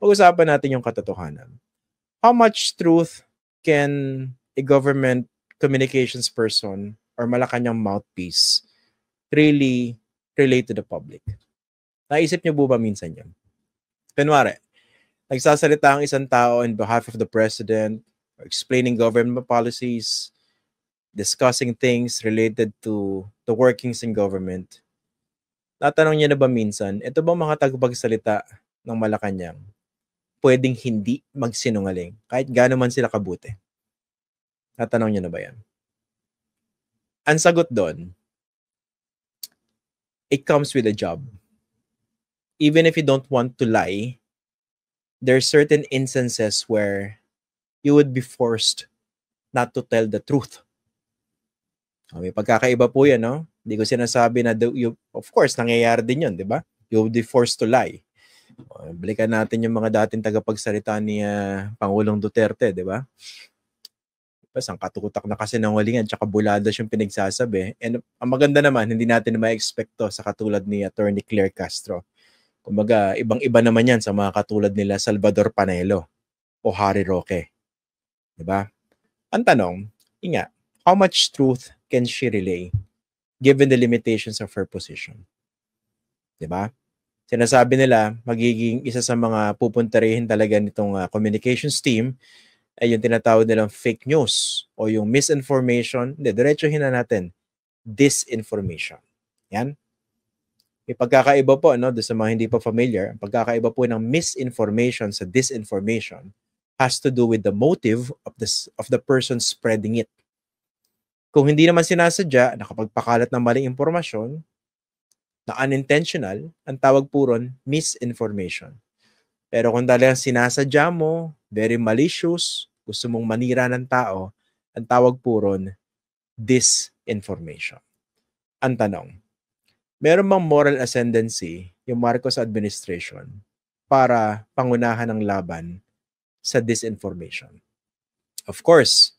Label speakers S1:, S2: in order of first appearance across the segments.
S1: pag-usapan natin yung katotohanan. How much truth can a government communications person or Malacanang mouthpiece really relate to the public? Naisip niyo po ba minsan yun? Kunwari, nagsasalita ang isang tao on behalf of the president, explaining government policies, discussing things related to the workings in government. Tatanong niya na ba minsan, ito ba mga tagapagsalita ng Malacanang pwedeng hindi magsinungaling kahit gaano man sila kabuti? Tatanong niya na ba yan? Ang sagot doon, it comes with a job. Even if you don't want to lie, there are certain instances where you would be forced not to tell the truth. May pagkakaiba po yan, no? Hindi ko sinasabi na, of course, nangyayari din yun, di ba? You would be forced to lie. Balikan natin yung mga dating tagapagsalita ni Pangulong Duterte, di ba? Ang katutak na kasi ng walingan tsaka buladas yung pinagsasabi. And ang maganda naman, hindi natin ma-expect to sa katulad ni Attorney Claire Castro. Kumbaga, ibang-iba naman yan sa mga katulad nila Salvador Panelo o Harry Roque. Diba? Ang tanong, how much truth can she relay given the limitations of her position? Diba? Sinasabi nila, magiging isa sa mga pupuntarehin talaga nitong communications team ay yung tinatawag nilang fake news o yung misinformation. Hindi, diretsohin na natin. Disinformation. Yan. May pagkakaiba po, no, sa mga hindi pa familiar, ang pagkakaiba po ng misinformation sa disinformation has to do with the motive of the person spreading it. Kung hindi naman sinasadya, nakapagpakalat ng maling impormasyon, na unintentional, ang tawag po ron, misinformation. Pero kung talagang sinasadya mo, very malicious, gusto mong manira ng tao, ang tawag po ron, disinformation. Ang tanong, meron bang moral ascendancy yung Marcos administration para pangunahan ang laban sa disinformation? Of course,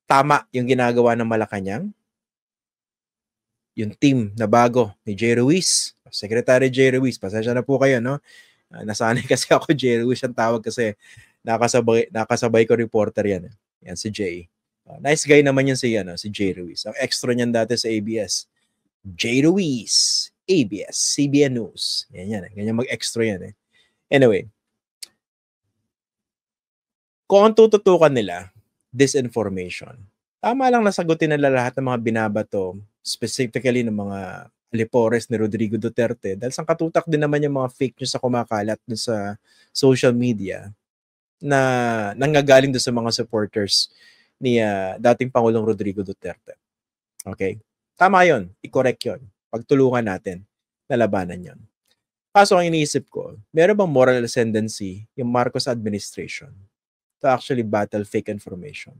S1: tama yung ginagawa ng Malacanang. Yung team na bago ni Jay Ruiz, Secretary Jay Ruiz, pasensya na po kayo, no? Nasanay kasi ako Jay Ruiz ang tawag kasi nakasabay ko reporter yan. Yan si Jay. Nice guy naman yun si Jay Ruiz. Ang extra niyan dati sa ABS. Jay Ruiz, ABS, CBN News. Yan. Ganyan mag-extra yan. Anyway, kung ang tututukan nila, disinformation, tama lang nasagutin nila lahat ng mga binabato, specifically ng mga alipores ni Rodrigo Duterte, dahil sang katutak din naman yung mga fake news sa kumakalat dun sa social media na nanggagaling doon sa mga supporters ni dating Pangulong Rodrigo Duterte. Okay? Tama yun. I-correct yun. Pagtulungan natin na labanan yun. Kaso ang iniisip ko, meron bang moral ascendancy yung Marcos administration to actually battle fake information?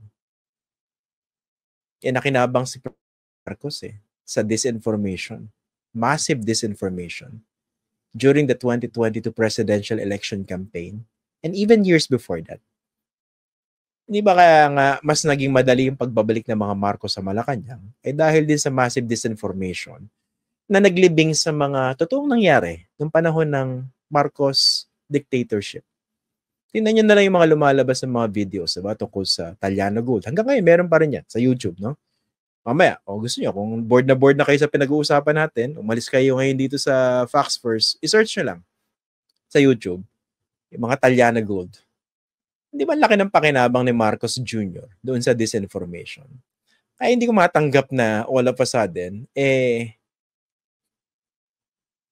S1: Nakinabang si Marcos sa disinformation, massive disinformation during the 2022 presidential election campaign and even years before that. Hindi ba kaya nga mas naging madali yung pagbabalik ng mga Marcos sa Malacanang dahil din sa massive disinformation na naglibing sa mga totoong nangyari noong panahon ng Marcos dictatorship. Tingnan nyo na lang yung mga lumalabas ng mga videos, diba, tungkol sa Taliano Gold. Hanggang ngayon, meron pa rin yan sa YouTube, no? Mamaya, gusto nyo, kung board na kayo sa pinag-uusapan natin, umalis kayo ngayon dito sa Facts First, i-search nyo lang sa YouTube, yung mga Taliano Gold. Hindi ba laki ng pakinabang ni Marcos Jr. doon sa disinformation? Ay hindi ko matanggap na all of a sudden,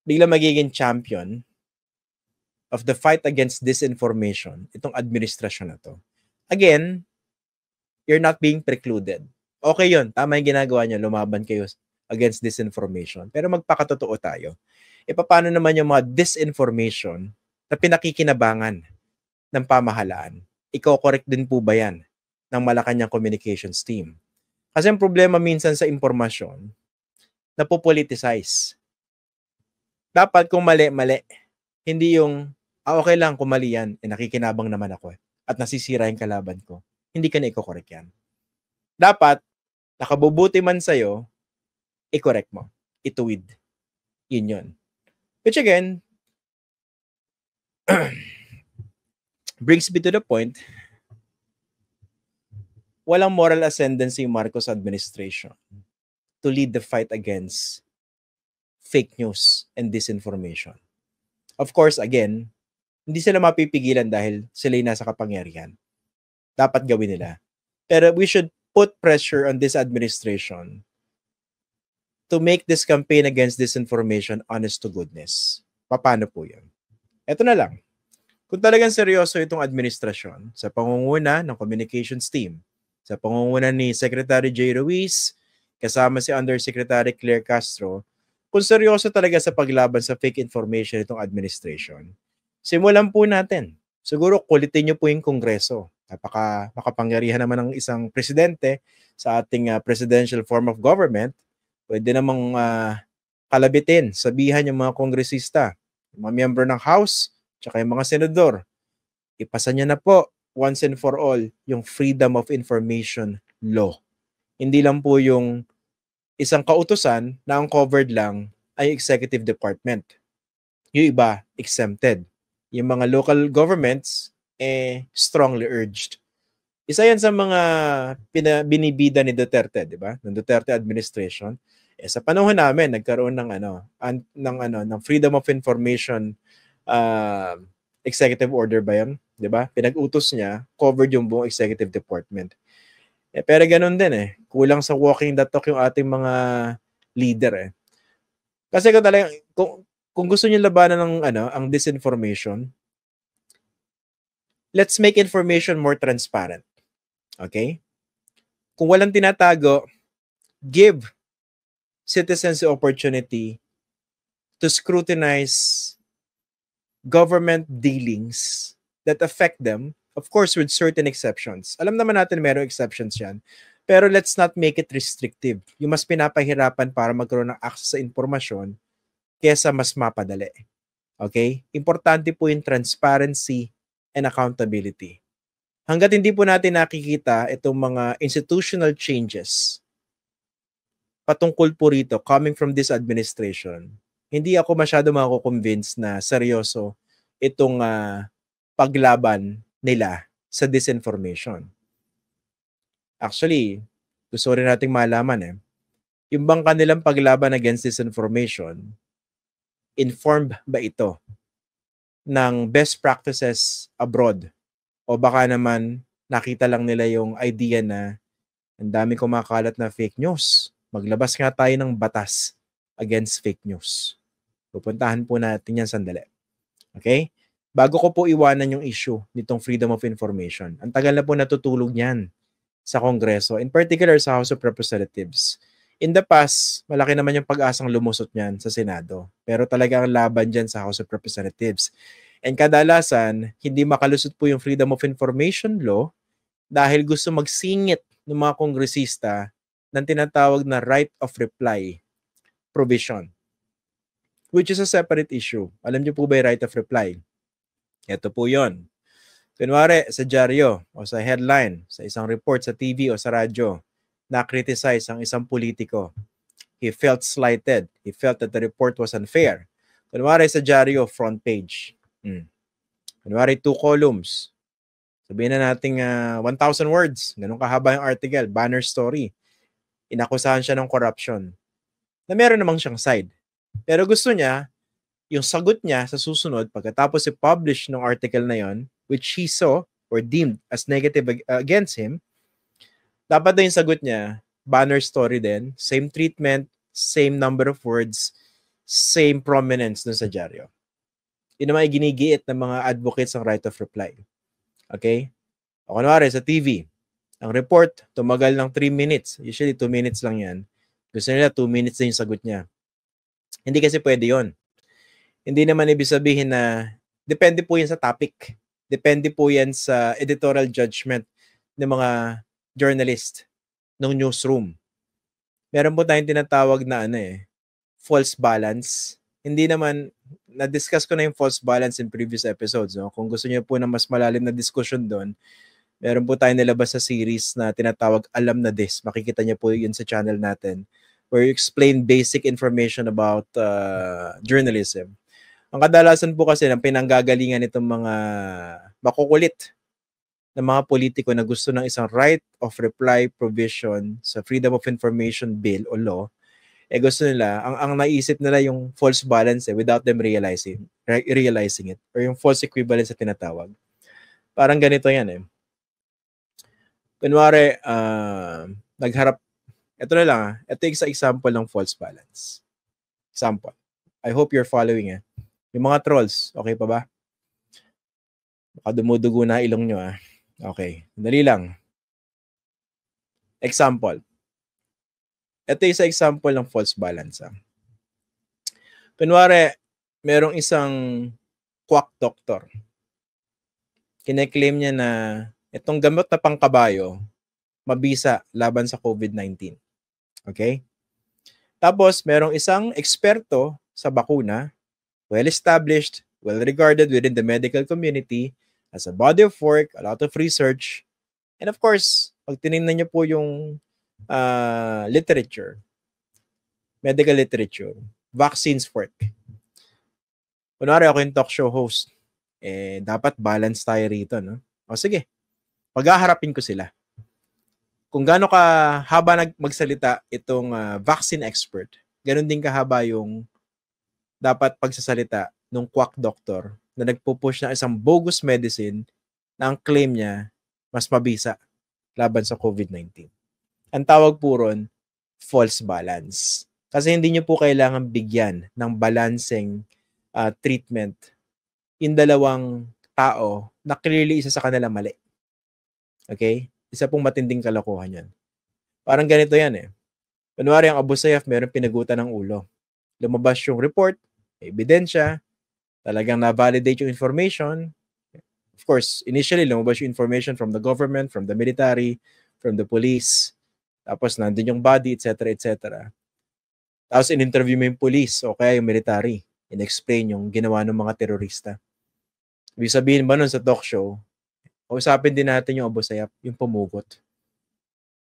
S1: bigla magiging champion of the fight against disinformation, itong administrasyon na to. Again, you're not being precluded. Okay yun, tama yung ginagawa nyo, lumaban kayo against disinformation. Pero magpakatotoo tayo. Paano naman yung mga disinformation na pinakikinabangan ng pamahalaan? Iko-correct din po ba yan ng Malacanang communications team? Kasi ang problema minsan sa impormasyon, napopoliticize. Dapat kung mali, hindi yung, okay lang kung mali yan, nakikinabang naman ako at nasisira yung kalaban ko. Hindi ka na i-correct yan. Dapat, nakabubuti man sa'yo, i-correct mo. Ituwid. Yun. Which again, Brings me to the point, walang moral ascendancy yung Marcos administration to lead the fight against fake news and disinformation. Of course, again, hindi sila mapipigilan dahil sila yung nasa kapangyarihan. Dapat gawin nila. Pero we should put pressure on this administration to make this campaign against disinformation honest to goodness. Paano po yun? Ito na lang. Kung talagang seryoso itong administrasyon sa pangunguna ng communications team, sa pangunguna ni Secretary J. Ruiz, kasama si Undersecretary Claire Castro, kung seryoso talaga sa paglaban sa fake information itong administration, simulan po natin. Siguro kulitin niyo po yung Kongreso. Makapangyarihan naman ng isang presidente sa ating presidential form of government. Pwede namang kalabitin, sabihan yung mga kongresista, yung mga miyembro ng House, tsaka yung mga senador. Ipasa niya na po once and for all yung Freedom of Information Law. Hindi lang po yung isang kautusan na ang covered lang ay executive department. Yung iba, exempted. Yung mga local governments, strongly urged. Isa yan sa mga binibida ni Duterte, di ba? Ng Duterte administration. Sa panahon namin, nagkaroon ng Freedom of Information executive order ba yan? Di ba? Pinag-utos niya, covered yung buong executive department. Pero ganun din kulang sa walking the talk yung ating mga leader Kasi kung gusto niyo labanan ng ang disinformation, let's make information more transparent. Okay? Kung walang tinatago, give citizens the opportunity to scrutinize government dealings that affect them, of course with certain exceptions. Alam naman natin merong exceptions yan. Pero let's not make it restrictive. Yung mas pinapahirapan para magkaroon ng access sa informasyon kesa mas mapadali. Okay? Importante po yung transparency and accountability. Hanggat hindi po natin nakikita itong mga institutional changes patungkol po rito coming from this administration, hindi ako masyado mako-convince na seryoso itong paglaban nila sa disinformation. Actually, gusto rin nating malaman yung bang kanilang paglaban against disinformation, informed ba ito ng best practices abroad? O baka naman nakita lang nila yung idea na ang dami kumakalat na fake news. Maglabas nga tayo ng batas against fake news. Pupuntahan po natin yan sandali. Okay? Bago ko po iwanan yung issue nitong Freedom of Information, ang tagal na po natutulog niyan sa Kongreso, in particular sa House of Representatives. In the past, malaki naman yung pag-asang lumusot niyan sa Senado. Pero talagang laban dyan sa House of Representatives. And kadalasan, hindi makalusot po yung Freedom of Information Law dahil gusto magsingit ng mga kongresista ng tinatawag na right of reply provision, which is a separate issue. Alam niyo po ba yung right of reply? Ito po yon. Kunwari, sa dyaryo o sa headline, sa isang report sa TV o sa radyo, na-criticize ang isang politiko. He felt slighted. He felt that the report was unfair. Kunwari, sa dyaryo, front page. Kunwari, 2 columns. Sabihin na natin 1,000 words. Ganun kahaba yung article. Banner story. Inakusahan siya ng corruption. Na meron namang siyang side. Pero gusto niya, yung sagot niya sa susunod, pagkatapos i-publish ng article na yon, which he saw or deemed as negative against him, dapat na yung sagot niya, banner story din, same treatment, same number of words, same prominence dun sa dyaryo. Yun naman ay ginigiit ng mga advocates ng right of reply. Okay? O kunwari, sa TV, ang report, tumagal ng 3 minutes. Usually, 2 minutes lang yan. Gusto nila, 2 minutes na yung sagot niya. Hindi kasi pwede yon. Hindi naman ibig sabihin na depende po yan sa topic. Depende po yan sa editorial judgment ng mga journalist ng newsroom. Meron po tayong tinatawag na false balance. Hindi naman, na-discuss ko na yung false balance in previous episodes. No? Kung gusto niyo po na mas malalim na discussion doon, meron po tayong nilabas sa series na tinatawag Alam na This. Makikita niyo po yun sa channel natin where you explain basic information about journalism. Ang kadalasan po kasi ng pinanggagalingan nitong mga makukulit ng mga politiko na gusto ng isang right of reply provision sa Freedom of Information Bill o law, gusto nila, ang naisip nila yung false balance without them realizing it, or yung false equivalence na tinatawag. Parang ganito yan Kunwari, nagharap, ito na lang ito yung example ng false balance. Example. I hope you're following Yung mga trolls, okay pa ba? Baka dumudugo na ilong nyo Okay, dali lang. Example. Ito yung example ng false balance. Kunwari, merong isang quack doctor. Kine-claim niya na itong gamot na pangkabayo, mabisa laban sa COVID-19. Okay? Tapos, merong isang eksperto sa bakuna, well-established, well-regarded within the medical community, as a body of work, a lot of research, and of course, pag tinignan niyo po yung literature, medical literature, vaccines work. Kunwari ako yung talk show host, dapat balance tayo rito, no? O sige, paghaharapin ko sila. Kung gaano kahaba magsalita itong vaccine expert, ganun din kahaba yung dapat pagsasalita ng quack doctor na nagpupush ng isang bogus medicine na ang claim niya mas mabisa laban sa COVID-19. Ang tawag po ron, false balance. Kasi hindi niyo po kailangan bigyan ng balancing treatment yung dalawang tao na clearly isa sa kanila mali. Okay? Isa pong matinding kalokohan yan. Parang ganito yan Kunwari ang Abu Sayyaf meron pinagutan ng ulo. Lumabas yung report, ebidensya, talagang na-validate yung information. Of course, initially, lumabas yung information from the government, from the military, from the police. Tapos, nandun yung body, etc., etc. Tapos, in-interview mo yung police o kaya yung military. In-explain yung ginawa ng mga terorista. Ibig sabihin ba nun sa talk show, usapin din natin yung Abu Sayyaf, yung pumugot.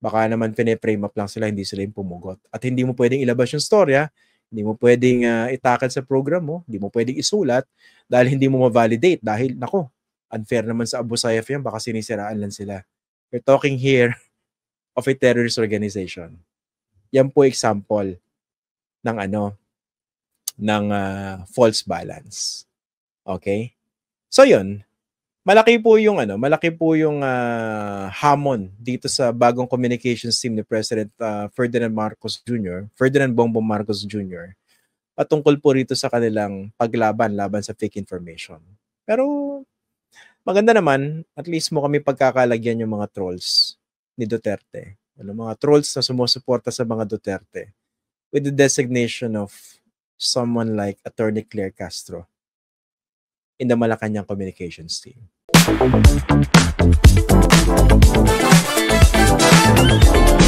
S1: Baka naman pine-frame up lang sila, hindi sila yung pumugot. At hindi mo pwedeng ilabas yung storya, hindi mo pwedeng itakal sa program mo, hindi mo pwedeng isulat dahil hindi mo ma-validate. Dahil, nako, unfair naman sa Abu Sayyaf yan, baka sinisiraan lang sila. We're talking here of a terrorist organization. Yan po example ng false balance. Okay? So yun, malaki po yung hamon dito sa bagong communications team ni President Ferdinand Bongbong Marcos Jr. patungkol po rito sa kanilang laban sa fake information. Pero maganda naman, at least mo kami pagkakalagyan yung mga trolls ni Duterte. Mga trolls na sumusuporta sa mga Duterte with the designation of someone like Attorney Claire Castro in the Malacanang communications team. Thank you.